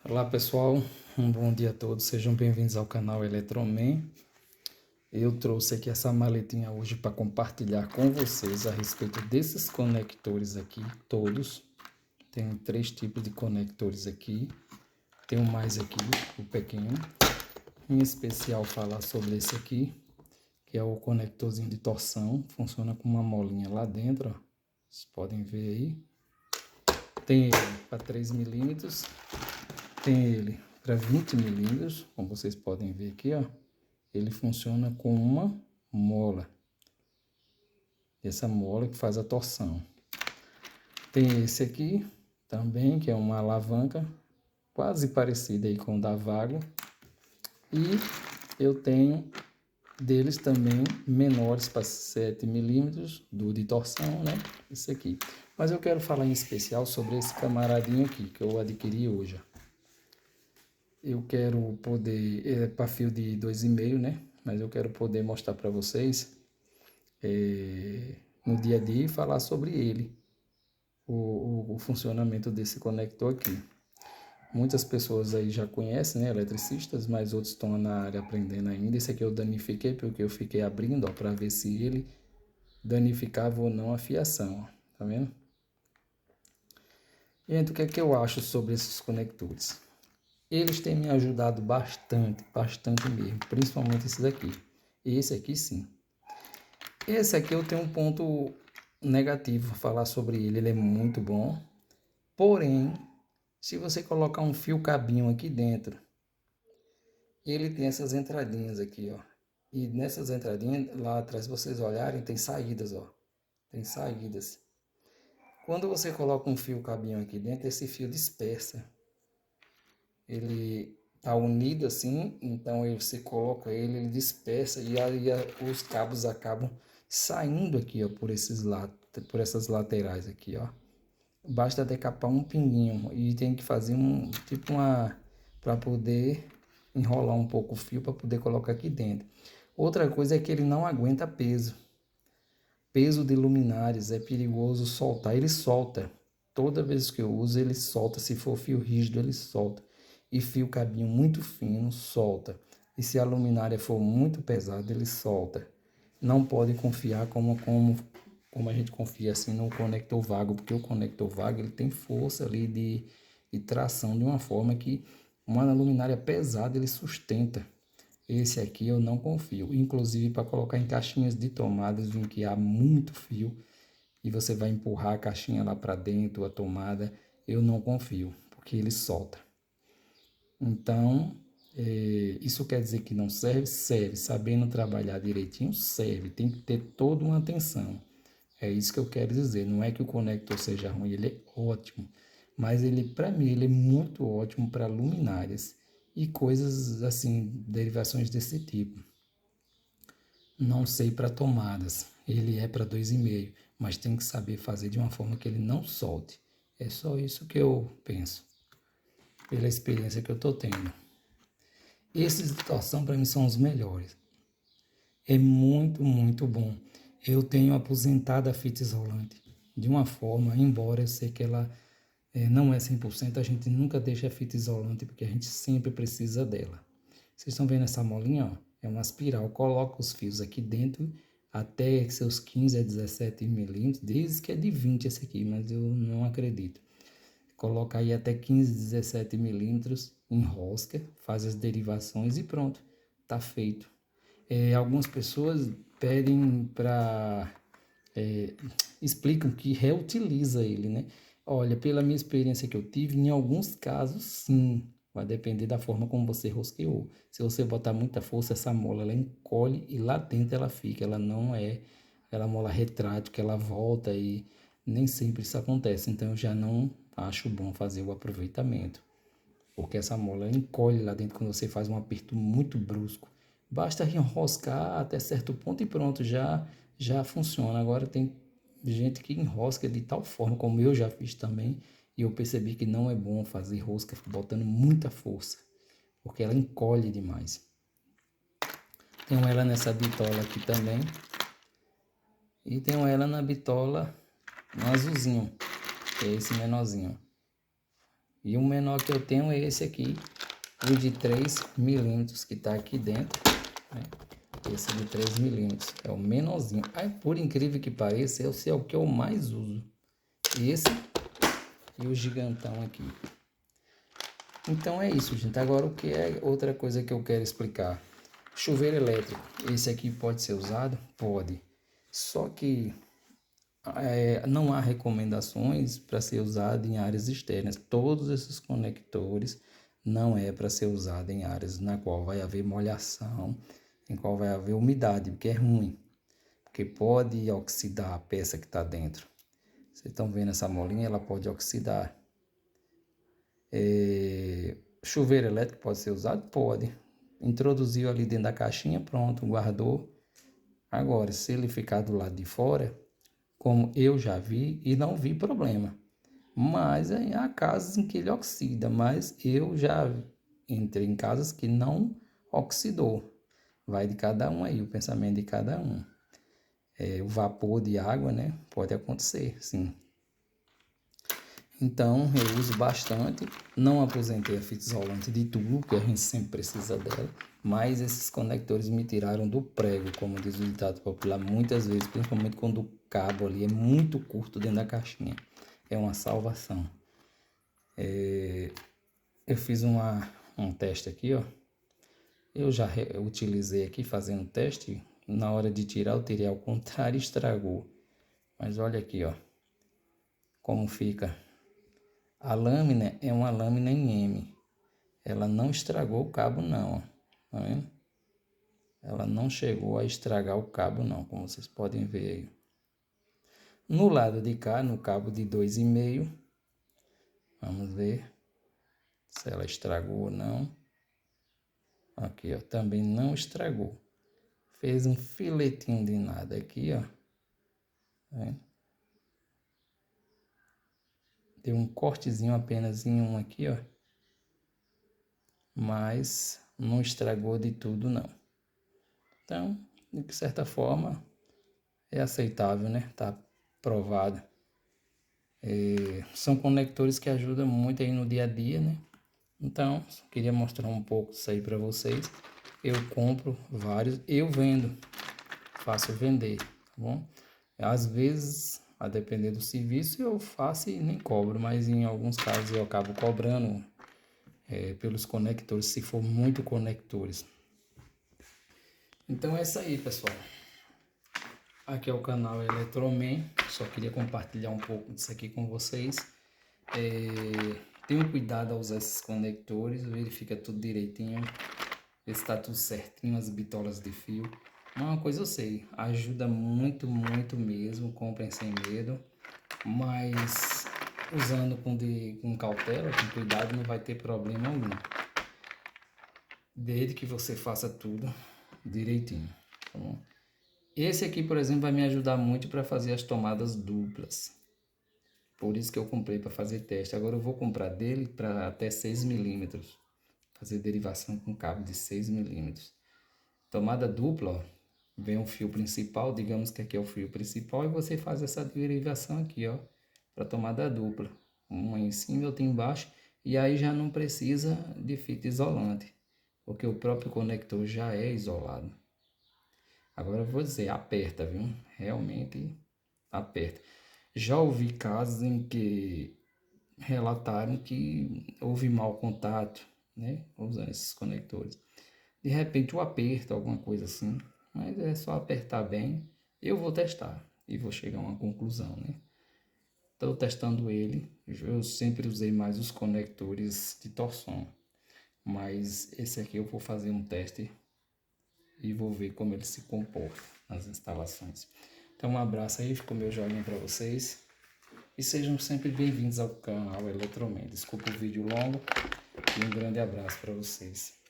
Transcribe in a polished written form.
Olá pessoal, um bom dia a todos, sejam bem-vindos ao canal Eletroman. Eu trouxe aqui essa maletinha hoje para compartilhar com vocês a respeito desses conectores aqui, todos. Tem 3 tipos de conectores aqui, tem um mais aqui, o pequeno. Em especial falar sobre esse aqui, que é o conectorzinho de torção, funciona com uma molinha lá dentro, ó. Vocês podem ver aí. Tem ele para 3 milímetros. Tem ele para 20 milímetros, como vocês podem ver aqui, ó. Ele funciona com uma mola. Essa mola que faz a torção. Tem esse aqui também, que é uma alavanca, quase parecida aí com o da Vago. E eu tenho deles também menores para 7 milímetros, do de torção, né? Esse aqui. Mas eu quero falar em especial sobre esse camaradinho aqui, que eu adquiri hoje, ó. Eu quero poder, para fio de 2,5, né? Mas eu quero poder mostrar para vocês no dia a dia e falar sobre ele, o funcionamento desse conector aqui. Muitas pessoas aí já conhecem, né? Eletricistas, mas outros estão na área aprendendo ainda. Esse aqui eu danifiquei porque eu fiquei abrindo, para ver se ele danificava ou não a fiação, ó, tá vendo? E então, o que é que eu acho sobre esses conectores? Eles têm me ajudado bastante, bastante mesmo, principalmente esse daqui. Esse aqui sim. Esse aqui eu tenho um ponto negativo a falar sobre ele, ele é muito bom. Porém, se você colocar um fio cabinho aqui dentro, ele tem essas entradinhas aqui, ó. E nessas entradinhas, lá atrás, se vocês olharem, tem saídas, ó. Tem saídas. Quando você coloca um fio cabinho aqui dentro, esse fio dispersa. Ele tá unido assim, então você coloca ele, ele dispersa e aí os cabos acabam saindo aqui, ó, por essas laterais aqui, ó. Basta decapar um pinguinho e tem que fazer tipo para poder enrolar um pouco o fio para poder colocar aqui dentro. Outra coisa é que ele não aguenta peso. Peso de luminárias é perigoso soltar, ele solta. Toda vez que eu uso, ele solta. Se for fio rígido, ele solta. E fio cabinho muito fino, solta. E se a luminária for muito pesada, ele solta. Não pode confiar como a gente confia assim no conector vago, porque o conector vago ele tem força ali de tração de uma forma que uma luminária pesada ele sustenta. Esse aqui eu não confio, inclusive para colocar em caixinhas de tomadas em que há muito fio e você vai empurrar a caixinha lá para dentro, a tomada, eu não confio, porque ele solta. Então, isso quer dizer que não serve? Serve. Sabendo trabalhar direitinho, serve. Tem que ter toda uma atenção. É isso que eu quero dizer. Não é que o conector seja ruim, ele é ótimo. Mas ele, para mim, ele é muito ótimo para luminárias e coisas assim, derivações desse tipo. Não sei para tomadas. Ele é para 2,5, mas tem que saber fazer de uma forma que ele não solte. É só isso que eu penso, pela experiência que eu estou tendo. Esses de torção para mim são os melhores. É muito, muito bom. Eu tenho aposentado a fita isolante de uma forma, embora eu sei que ela não é 100%, a gente nunca deixa a fita isolante porque a gente sempre precisa dela. Vocês estão vendo essa molinha? Ó? É uma espiral. Coloca os fios aqui dentro até seus 15 a 17 milímetros. Diz que é de 20 esse aqui, mas eu não acredito. Coloca aí até 15, 17 milímetros, enrosca, faz as derivações e pronto, tá feito. Algumas pessoas pedem para... explicam que reutiliza ele, né? Olha, pela minha experiência que eu tive, em alguns casos sim, vai depender da forma como você rosqueou. Se você botar muita força, essa mola ela encolhe e lá dentro ela fica, ela não é aquela mola retrátil que ela volta e nem sempre isso acontece. Então eu já não acho bom fazer o aproveitamento, porque essa mola encolhe lá dentro quando você faz um aperto muito brusco. Basta enroscar até certo ponto e pronto, já funciona. Agora tem gente que enrosca de tal forma, como eu já fiz também, e eu percebi que não é bom fazer rosca botando muita força, porque ela encolhe demais. Tenho ela nessa bitola aqui também, e tenho ela na bitola no azulzinho, que é esse menorzinho. E o menor que eu tenho é esse aqui, o de 3 milímetros que está aqui dentro, né? Esse de 3 milímetros é o menorzinho. Aí, por incrível que pareça, esse é o que eu mais uso. Esse e o gigantão aqui. Então é isso, gente. Agora, o que é outra coisa que eu quero explicar? Chuveiro elétrico. Esse aqui pode ser usado? Pode. Só que não há recomendações para ser usado em áreas externas. Todos esses conectores não é para ser usado em áreas na qual vai haver molhação, em qual vai haver umidade, porque é ruim. Porque pode oxidar a peça que está dentro. Vocês estão vendo essa molinha? Ela pode oxidar. Chuveiro elétrico pode ser usado? Pode. Introduziu ali dentro da caixinha, pronto, guardou. Agora, se ele ficar do lado de fora, como eu já vi e não vi problema. Mas há casos em que ele oxida, mas eu já entrei em casas que não oxidou. Vai de cada um aí, o pensamento de cada um. O vapor de água, né? Pode acontecer, sim. Então, eu uso bastante. Não aposentei a fita isolante de tubo, porque a gente sempre precisa dela. Mas esses conectores me tiraram do prego, como diz o ditado popular, muitas vezes, principalmente quando o cabo ali é muito curto dentro da caixinha. É uma salvação. Eu fiz um teste aqui, ó. Eu já utilizei aqui fazendo teste. Na hora de tirar, eu tirei ao contrário e estragou. Mas olha aqui, ó. Como fica. A lâmina é uma lâmina em M. Ela não estragou o cabo não, ó. Tá vendo? Ela não chegou a estragar o cabo não, como vocês podem ver aí. No lado de cá, no cabo de 2,5, vamos ver se ela estragou ou não. Aqui, ó, também não estragou. Fez um filetinho de nada aqui, ó. Tá vendo? Deu um cortezinho apenas em um aqui, ó. Mas não estragou de tudo, não. Então, de certa forma, é aceitável, né? Tá provado. São conectores que ajudam muito aí no dia a dia, né? Então, queria mostrar um pouco disso aí para vocês. Eu compro vários, eu vendo, faço vender, tá bom? Às vezes, a depender do serviço, eu faço e nem cobro, mas em alguns casos eu acabo cobrando pelos conectores, se for muito conectores. Então é isso aí, pessoal. Aqui é o canal Eletroman, só queria compartilhar um pouco disso aqui com vocês. Tenham cuidado ao usar esses conectores, verifica tudo direitinho, ver se está tudo certinho, as bitolas de fio. Uma coisa eu sei, ajuda muito, muito mesmo, comprem sem medo, mas usando com cautela, com cuidado, não vai ter problema algum. Desde que você faça tudo direitinho, tá bom? Esse aqui, por exemplo, vai me ajudar muito para fazer as tomadas duplas. Por isso que eu comprei para fazer teste. Agora eu vou comprar dele para até 6 milímetros. Fazer derivação com cabo de 6 milímetros. Tomada dupla, ó. Vem o fio principal, digamos que aqui é o fio principal, e você faz essa derivação aqui, ó, para tomada dupla. Uma em cima e outra embaixo, e aí já não precisa de fita isolante, porque o próprio conector já é isolado. Agora eu vou dizer, aperta, viu? Realmente aperta. Já ouvi casos em que relataram que houve mau contato, né, usando esses conectores. De repente o aperto, alguma coisa assim, mas é só apertar bem. Eu vou testar e vou chegar a uma conclusão, né? Estou testando ele, eu sempre usei mais os conectores de torção, mas esse aqui eu vou fazer um teste e vou ver como ele se comporta nas instalações. Então um abraço aí, ficou meu joinha para vocês e sejam sempre bem-vindos ao canal Eletroman. Desculpa o vídeo longo e um grande abraço para vocês.